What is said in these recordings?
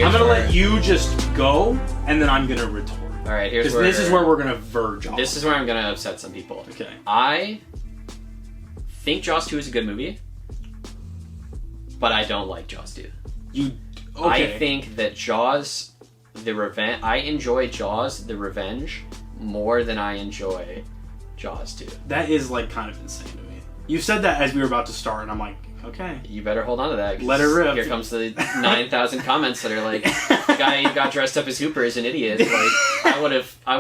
I'm gonna let you just go, and then I'm gonna retort. All right, here's Because where... this is where we're gonna verge off. This is where I'm gonna upset some people. Okay. I think Jaws 2 is a good movie, but I don't like Jaws 2. You... Okay. I think that Jaws, the Revenge... I enjoy Jaws, the Revenge, more than I enjoy Jaws 2. That is, like, kind of insane to me. You said that as we were about to start, and I'm like, okay. You better hold on to that. Let it rip. Here comes the 9,000 comments that are like, the guy who got dressed up as Hooper is an idiot. Like, I would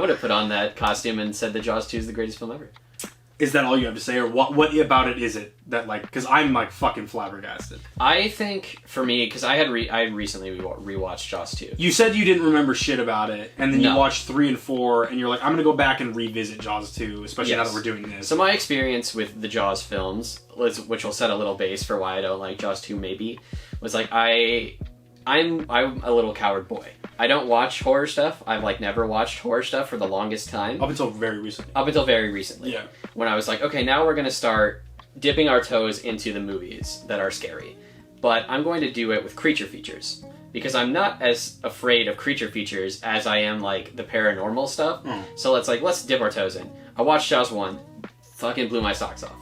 have put on that costume and said that Jaws 2 is the greatest film ever. Is that all you have to say, or what about it is it that, like, because I'm, like, fucking flabbergasted. I think, for me, because I had recently rewatched Jaws 2. You said you didn't remember shit about it, and then you watched 3 and 4, and you're like, I'm gonna go back and revisit Jaws 2, especially now that we're doing this. So my experience with the Jaws films, which will set a little base for why I don't like Jaws 2 maybe, was like, I'm a little coward boy. I don't watch horror stuff. I've like never watched horror stuff for the longest time. Up until very recently. Yeah. When I was like, okay, now we're gonna start dipping our toes into the movies that are scary. But I'm going to do it with creature features. Because I'm not as afraid of creature features as I am like the paranormal stuff. So let's dip our toes in. I watched Jaws 1, fucking blew my socks off.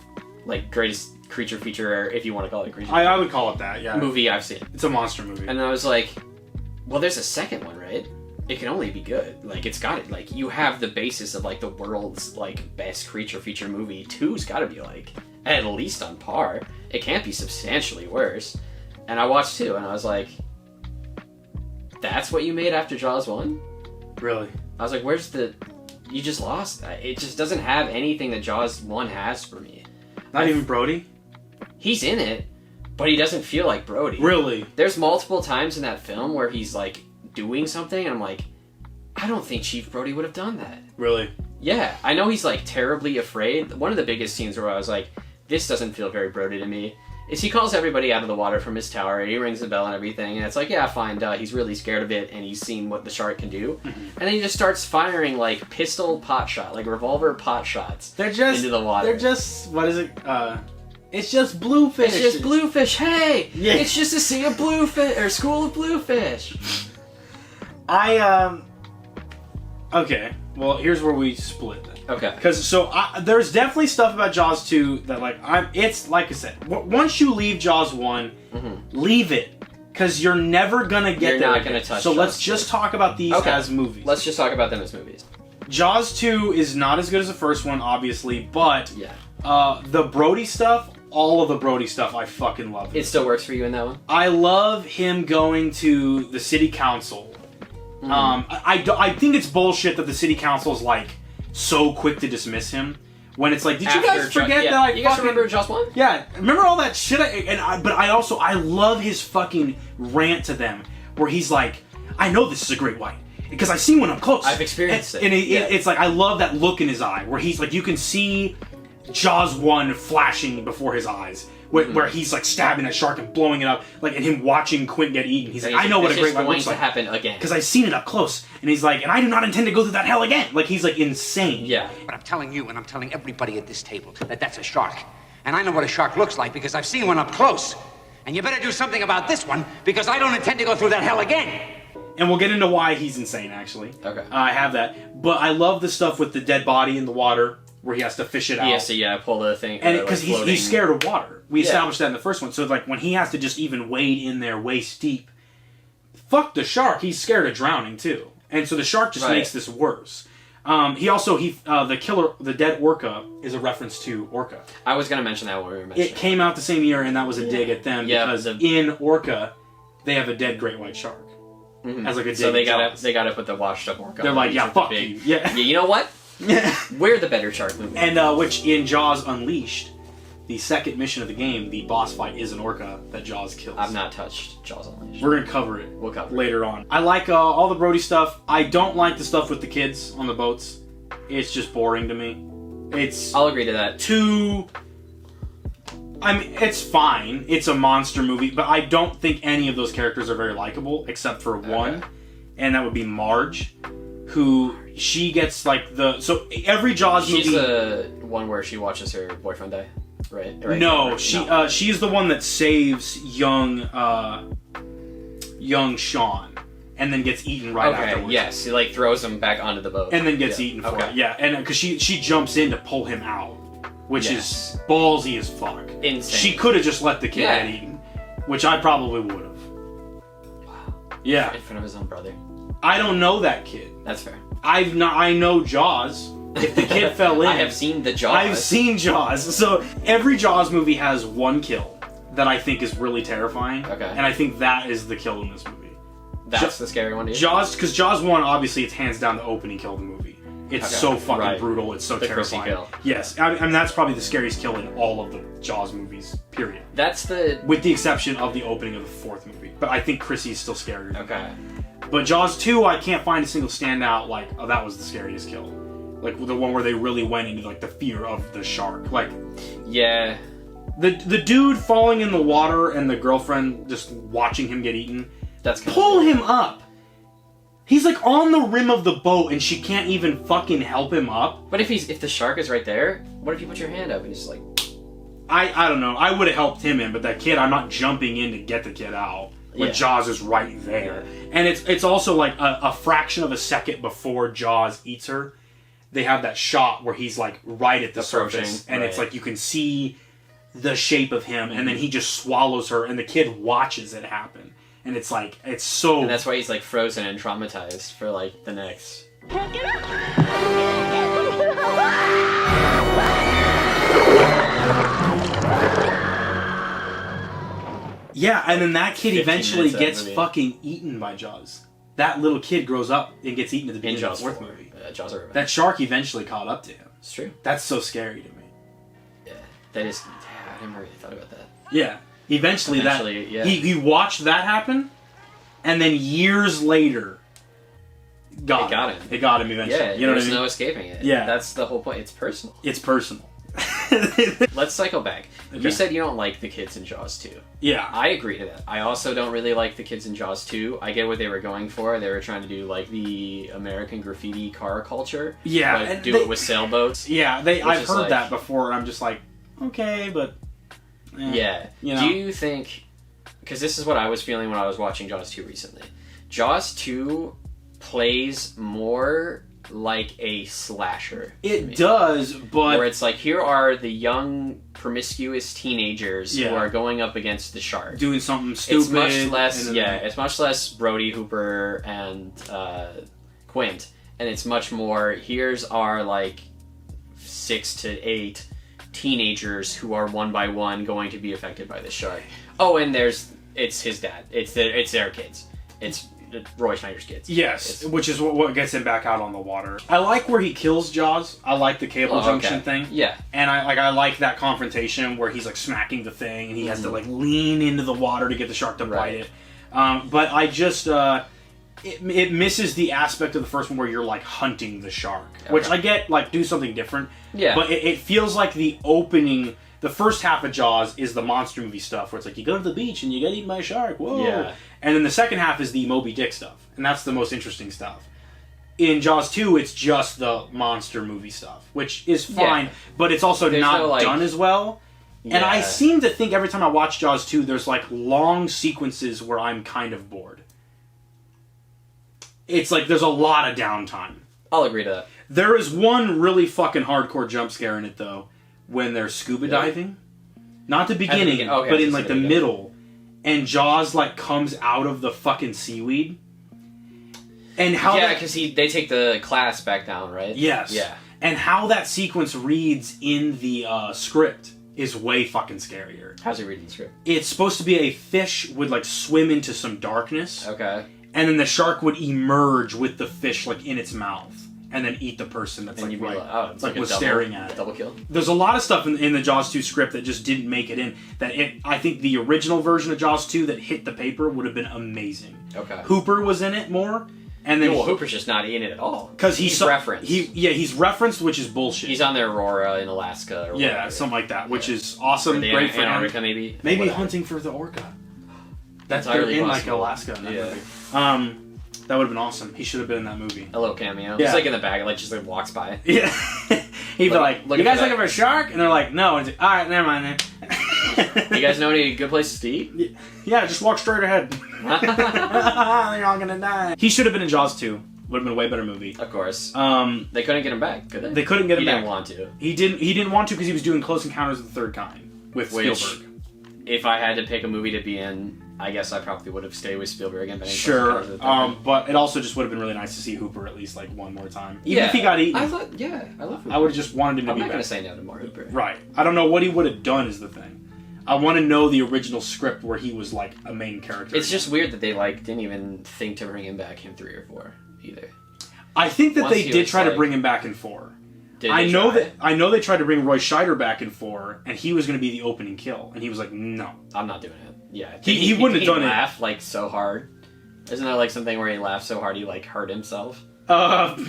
Like, greatest creature feature, if you want to call it a creature feature. I would call it that, yeah. Movie I've seen. It's a monster movie. And I was like, well, there's a second one, right? It can only be good. Like, it's got it. Like, you have the basis of, like, the world's, like, best creature feature movie. 2's got to be, like, at least on par. It can't be substantially worse. And I watched 2, and I was like, that's what you made after Jaws 1? Really? I was like, where's the... You just lost. It just doesn't have anything that Jaws 1 has for me. Not even Brody? He's in it, but he doesn't feel like Brody. Really? There's multiple times in that film where he's, like, doing something, and I'm like, I don't think Chief Brody would have done that. Really? Yeah. I know he's, like, terribly afraid. One of the biggest scenes where I was like, this doesn't feel very Brody to me, is he calls everybody out of the water from his tower, he rings the bell and everything, and it's like, yeah, fine, duh, he's really scared of it, and he's seen what the shark can do. And then he just starts firing, like, pistol pot shot, like, revolver pot shots into the water. They're just, what is it, it's just bluefish. It's just bluefish, hey! Yeah. It's just a sea of bluefish, or school of bluefish. Okay, well, here's where we split then. Okay. Because, there's definitely stuff about Jaws 2 that, like, it's, like I said, once you leave Jaws 1, leave it. Because you're never gonna get there. You're not gonna touch So Jaws let's just 2. talk about these as movies. Let's just talk about them as movies. Jaws 2 is not as good as the first one, obviously, but the Brody stuff, all of the Brody stuff, I fucking love. It still works for you in that one? I love him going to the city council. I think it's bullshit that the city council is, like, so quick to dismiss him. When it's like, did you guys forget that I You guys remember Jaws 1? Yeah, remember all that shit? But I love his fucking rant to them, where he's like, I know this is a great white, because I've seen one up close. I've experienced it. And it's like, I love that look in his eye, where he's like, you can see Jaws 1 flashing before his eyes, where he's like stabbing that shark and blowing it up, like, and him watching Quint get eaten. He's like, I know what a great white looks like. It's going to happen again. Because I've seen it up close. And he's like, and I do not intend to go through that hell again. Like, he's like insane. Yeah. But I'm telling you, and I'm telling everybody at this table, that that's a shark. And I know what a shark looks like because I've seen one up close. And you better do something about this one, because I don't intend to go through that hell again. And we'll get into why he's insane, actually. Okay. I have that. But I love the stuff with the dead body in the water, where he has to fish it out. He has to, pull the thing. And because he's scared of water. We established that in the first one. So, like, when he has to just even wade in there waist deep, fuck the shark. He's scared of drowning, too. And so the shark just makes this worse. The dead orca is a reference to Orca. I was going to mention that when we were mentioning it. Came out the same year, and that was a dig at them, because in Orca, they have a dead great white shark. As like a dig. So they gotta put the washed up orca. They're like, yeah, fuck you. Yeah. You know what? We're the better shark movie. And which in Jaws Unleashed, the second mission of the game, the boss fight is an orca that Jaws kills. I've not touched Jaws Unleashed. We're gonna cover it. We'll cover later on. I like all the Brody stuff. I don't like the stuff with the kids on the boats. It's just boring to me. I'll agree to that. It's fine. It's a monster movie, but I don't think any of those characters are very likable, except for one, and that would be Marge, who she gets like so every Jaws movie. She's the one where she watches her boyfriend die, right? No, she's the one that saves young Sean. and then gets eaten right afterwards. Yes, he like throws him back onto the boat and then gets eaten for it. Yeah, and because she jumps in to pull him out, which is ballsy as fuck. Insane. She could have just let the kid get eaten, which I probably would have. Wow. Yeah. In front of his own brother. I don't know that kid. That's fair. I know Jaws. If the kid fell in, I have seen the Jaws. I've seen Jaws. So every Jaws movie has one kill that I think is really terrifying. Okay. And I think that is the kill in this movie. That's the scary one, dude. Jaws, because Jaws 1, obviously, it's hands down the opening kill of the movie. It's so fucking brutal. It's so terrifying. Kill. Yes, I mean that's probably the scariest kill in all of the Jaws movies. Period. With the exception of the opening of the fourth movie, but I think Chrissy is still scarier. Okay. But Jaws 2, I can't find a single standout like, oh, that was the scariest kill. Like the one where they really went into like the fear of the shark. Like, yeah, the dude falling in the water and the girlfriend just watching him get eaten. That's kind pull him up. He's like on the rim of the boat and she can't even fucking help him up. But if the shark is right there, what if you put your hand up and it's like... I don't know. I would have helped him in, but that kid, I'm not jumping in to get the kid out when Jaws is right there. And it's also like a fraction of a second before Jaws eats her. They have that shot where he's like right at the surface and it's like you can see the shape of him and then he just swallows her and the kid watches it happen. And it's like, it's so... And that's why he's like frozen and traumatized for like the next... Yeah, and then that kid eventually gets fucking eaten by Jaws. That little kid grows up and gets eaten at the beginning of the fourth movie. Jaws are that shark eventually caught up to him. It's true. That's so scary to me. Yeah, that is... I never really thought about that. Yeah. Eventually he watched that happen, and then years later, it got him. It got him eventually. Yeah, you know what I mean? There's no escaping it. Yeah. That's the whole point. It's personal. It's personal. Let's cycle back. Okay. You said you don't like the kids in Jaws 2. Yeah. I agree to that. I also don't really like the kids in Jaws 2. I get what they were going for. They were trying to do like the American graffiti car culture. Yeah. But do it with sailboats. Yeah, I've heard that before, and I'm just like, okay, but... Yeah. You know? Do you think... Because this is what I was feeling when I was watching Jaws 2 recently. Jaws 2 plays more like a slasher. It does, but... Where it's like, here are the young, promiscuous teenagers who are going up against the shark. Doing something stupid. It's much less, it's much less Brody, Hooper, and Quint. And it's much more, here's our, like, 6 to 8 teenagers who are one by one going to be affected by the shark. Oh, and it's his dad. It's their kids. It's Roy Schneider's kids. Yes, which is what gets him back out on the water. I like where he kills Jaws. I like the cable junction thing. Yeah. And I like that confrontation where he's like smacking the thing and he has to like lean into the water to get the shark to bite it. But I just it misses the aspect of the first one where you're like hunting the shark, which I get, like, do something different. Yeah. But it feels like the opening. The first half of Jaws is the monster movie stuff, where it's like, you go to the beach and you get eaten by a shark, whoa! Yeah. And then the second half is the Moby Dick stuff, and that's the most interesting stuff. In Jaws 2, it's just the monster movie stuff, which is fine, but it's also not done as well. Yeah. And I seem to think every time I watch Jaws 2, there's like long sequences where I'm kind of bored. It's like there's a lot of downtime. I'll agree to that. There is one really fucking hardcore jump scare in it, though. When they're scuba diving, not the beginning, but in like the middle, and Jaws like comes out of the fucking seaweed, and how because they take the class back down, right? Yes, and how that sequence reads in the script is way fucking scarier. How's it read in the script? It's supposed to be a fish would like swim into some darkness, and then the shark would emerge with the fish like in its mouth. And then eat the person that's and like was staring at it. Double kill. There's a lot of stuff in the Jaws 2 script that just didn't make it in. I think the original version of Jaws 2 that hit the paper would have been amazing. Okay. Hooper was in it more, and then Hooper's just not in it at all because he's referenced. He's referenced, which is bullshit. He's on the Aurora in Alaska. Or something like that, which is awesome. Great for Antarctica, maybe hunting for the orca. That's they're in possible. like Alaska in that movie. That would have been awesome. He should have been in that movie. A little cameo. He's like in the back, like just like walks by. Yeah. He'd be like, "You guys looking for a shark?" And they're like, "No." And he's like, "All right, never mind then." You guys know any good places to eat? Yeah, just walk straight ahead. They're all gonna die. He should have been in Jaws 2. Would have been a way better movie. Of course. They couldn't get him back, could they? They couldn't get him back. He didn't want to. He didn't want to because he was doing Close Encounters of the Third Kind with Spielberg. If I had to pick a movie to be in, I guess I probably would have stayed with Spielberg and been in Sure, but it also just would have been really nice to see Hooper at least like one more time. Even if he got eaten. I love Hooper. I would have just wanted him to I'm be not back. going to say no to more Hooper. Right. I don't know what he would have done is the thing. I want to know the original script where he was like a main character. It's just weird that they like didn't even think to bring him back in 3 or 4 either. I think that Once they he did was, try to like- bring him back in 4. I know they tried to bring Roy Scheider back in 4, and he was going to be the opening kill, and he was like, no. I'm not doing it. Yeah. He wouldn't have done it. Laugh like so hard. Isn't there like something where he laughed so hard he like hurt himself?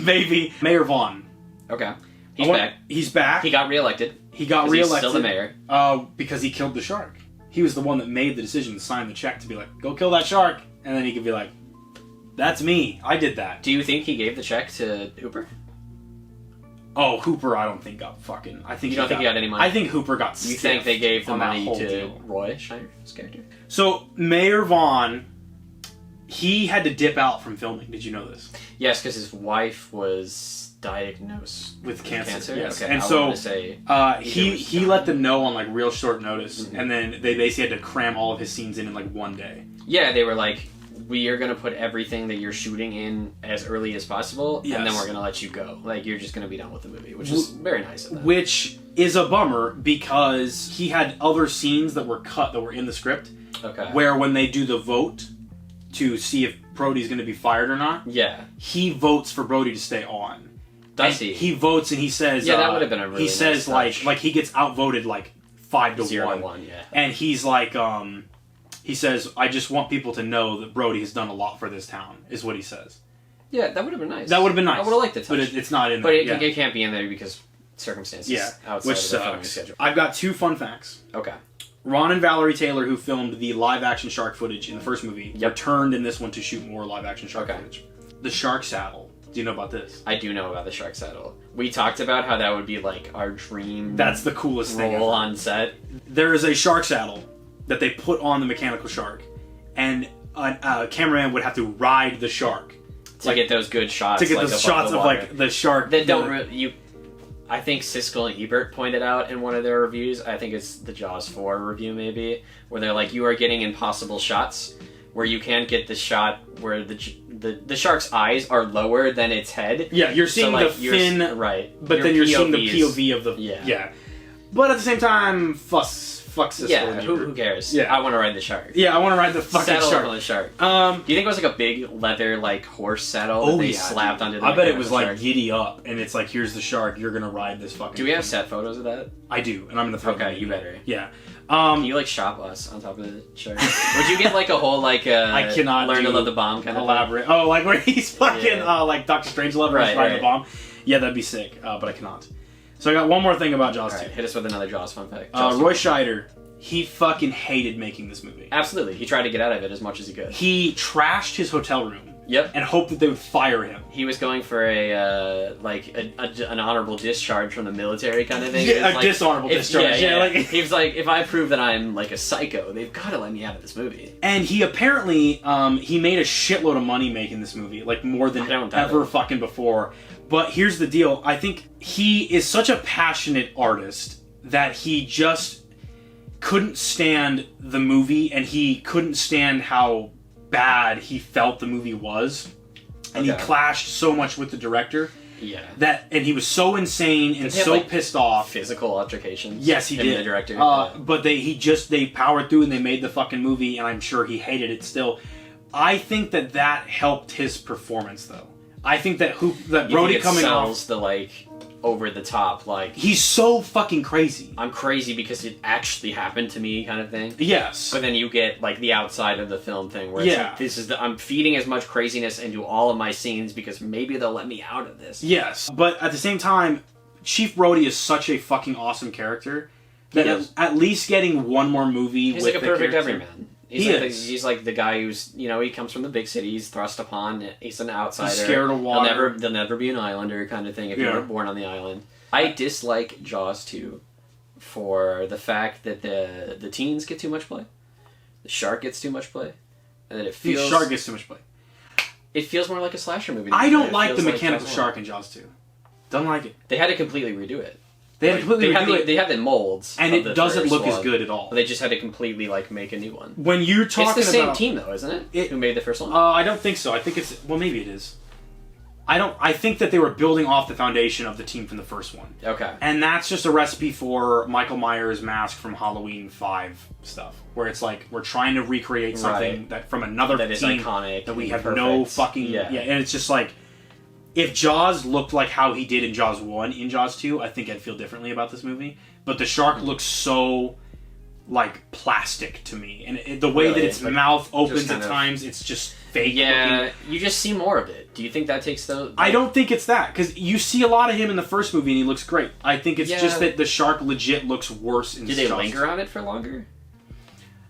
Maybe. Mayor Vaughn. Okay. He's back. He's back. He got reelected. He got 'Cause reelected. He's still the mayor. Because he killed the shark. He was the one that made the decision to sign the check to be like, go kill that shark. And then he could be like, that's me. I did that. Do you think he gave the check to Hooper? Oh, Hooper, I don't think got fucking. I think You don't think he got any money? I think Hooper got. You think they gave the on that money whole to deal. Roy Scheider's character? So Mayor Vaughn, he had to dip out from filming. Did you know this? Yes, because his wife was diagnosed With cancer. Yes. Okay, And I so wanted to say he let them know on like real short notice, Mm-hmm. and then they basically had to cram all of his scenes in like one day. yeah, they were like, we are going to put everything that you're shooting in as early as possible, and then Yes. we're going to let you go. Like, you're just going to be done with the movie, which is very nice of them. Which is a bummer because he had other scenes that were cut that were in the script. Okay. Where when they do the vote to see if Brody's going to be fired or not, Yeah. he votes for Brody to stay on. Does And he? He votes and he says, Yeah, that would have been a really he says nice touch. like he gets outvoted like 5 to 0 1. to 1, yeah. And he's like, he says, I just want people to know that Brody has done a lot for this town, is what he says. Yeah, that would have been nice. That would have been nice. I would have liked the touch. But it's not in But there. it can't be in there because circumstances outside which of the filming sucks. schedule. I've got 2 fun facts. Okay. Ron and Valerie Taylor, who filmed the live-action shark footage in the first movie, Yep. returned in this one to shoot more live-action shark Okay. footage. The shark saddle. Do you know about this? I do know about the shark saddle. We talked about how that would be like our dream That's the coolest thing role ever. on set. There is a shark saddle that they put on the mechanical shark, and a cameraman would have to ride the shark To get those good shots. to get like, the above shots the of water. like the shark. That don't you. I think Siskel and Ebert pointed out in one of their reviews. I think it's the Jaws 4 review, maybe, where they're like, you are getting impossible shots, where you can't get the shot where the shark's eyes are lower than its head. Yeah, you're seeing like, the fin, right? but Your then you're seeing the POV POV of the yeah. But at the same time, fuck Siskel Yeah, and who Ebert. cares? Yeah. I want to ride the shark. Yeah, I want to ride the fucking Saddle shark. on the shark. Do you think it was like a big leather like horse saddle that they slapped onto the I bet it was mechanical like shark? giddy up, and it's like, here's the shark. You're gonna ride this fucking. Do we have thing. set photos of that? I do, and I'm gonna throw. Okay, them you in. better. Yeah. Can you like shop us on top of the shark? Would you get like a whole like I cannot learn to do love the bomb kind of elaborate. Oh, like where he's fucking Yeah. like Dr. Strangelove Right, right, riding right. the bomb. Yeah, that'd be sick, but I cannot. So I got one more thing about Jaws All right, 2. hit us with another Jaws fun fact. Jaws Roy 2. Scheider, he fucking hated making this movie. Absolutely, he tried to get out of it as much as he could. He trashed his hotel room Yep. and hoped that they would fire him. He was going for an honorable discharge from the military kind of thing. Yeah, It was a like, dishonorable if- discharge. Yeah, like- he was like, if I prove that I'm like a psycho, they've got to let me out of this movie. And he apparently he made a shitload of money making this movie, like more I than don't doubt ever it. fucking before. But here's the deal: I think he is such a passionate artist that he just couldn't stand the movie, and he couldn't stand how bad he felt the movie was, and he Okay. clashed so much with the director Yeah. and he was so insane and Did they have, so like, pissed off. Physical altercations. Yes, he him did. And the director. But they powered through and they made the fucking movie, and I'm sure he hated it still. I think that helped his performance, though. I think that You Brody think it coming sells off, the like over the top like he's so fucking crazy. I'm crazy because it actually happened to me kind of thing. Yes. But then you get like the outside of the film thing where it's Yeah. like, this is I'm feeding as much craziness into all of my scenes because maybe they'll let me out of this. Yes. But at the same time, Chief Brody is such a fucking awesome character that He is. at least getting one more movie He's with like a the perfect character- everyman. He's He like is. he's like the guy who's he comes from the big city. He's thrust upon. He's an outsider. He's scared of water. They'll never be an islander kind of thing if you Yeah. were born on the island. I dislike Jaws 2 for the fact that the teens get too much play, the shark gets too much play, and that it feels... The shark gets too much play. It feels more like a slasher movie. I don't like the mechanical shark in Jaws 2. Don't like it. They had to completely redo it. They had to completely redo it. They have the molds. And it doesn't look as good at all. They just had to completely, like, make a new one. When you're talking about... It's the same team, though, isn't it? Who made the first one? I don't think so. I think it's... Well, maybe it is. I think that they were building off the foundation of the team from the first one. Okay. And that's just a recipe for Michael Myers' mask from Halloween 5 stuff. Where it's like, we're trying to recreate something that from another that team is iconic that we have no fucking... Yeah, and it's just like... If Jaws looked like how he did in Jaws 1 in Jaws 2, I think I'd feel differently about this movie. But the shark looks so, like, plastic to me. And the way that its mouth opens at times, it's just fake looking. You just see more of it. Do you think that takes the... I don't think it's that. Because you see a lot of him in the first movie and he looks great. I think it's just that the shark legit looks worse in Jaws. Did they linger on it for longer?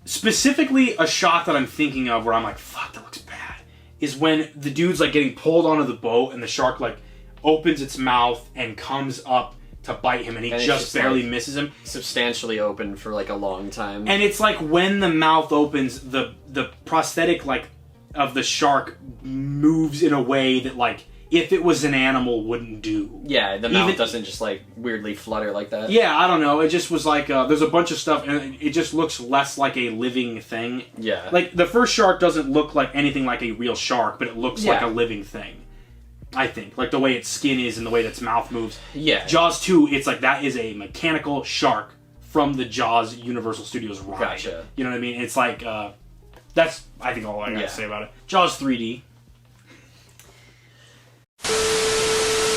Specifically, a shot that I'm thinking of where I'm like, fuck, that looks bad, is when the dude's like getting pulled onto the boat and the shark like opens its mouth and comes up to bite him and he just barely misses him. Substantially open for like a long time. And it's like when the mouth opens, the prosthetic like of the shark moves in a way that like if it was an animal wouldn't do. Yeah, the mouth doesn't just like weirdly flutter like that. Yeah, I don't know. It just was like there's a bunch of stuff and it just looks less like a living thing. Yeah. Like the first shark doesn't look like anything like a real shark, but it looks like a living thing. I think. Like the way its skin is and the way its mouth moves. Yeah. Jaws 2, it's like that is a mechanical shark from the Jaws Universal Studios ride. Gotcha. You know what I mean? It's like that's I think all I got to say about it. Jaws 3D.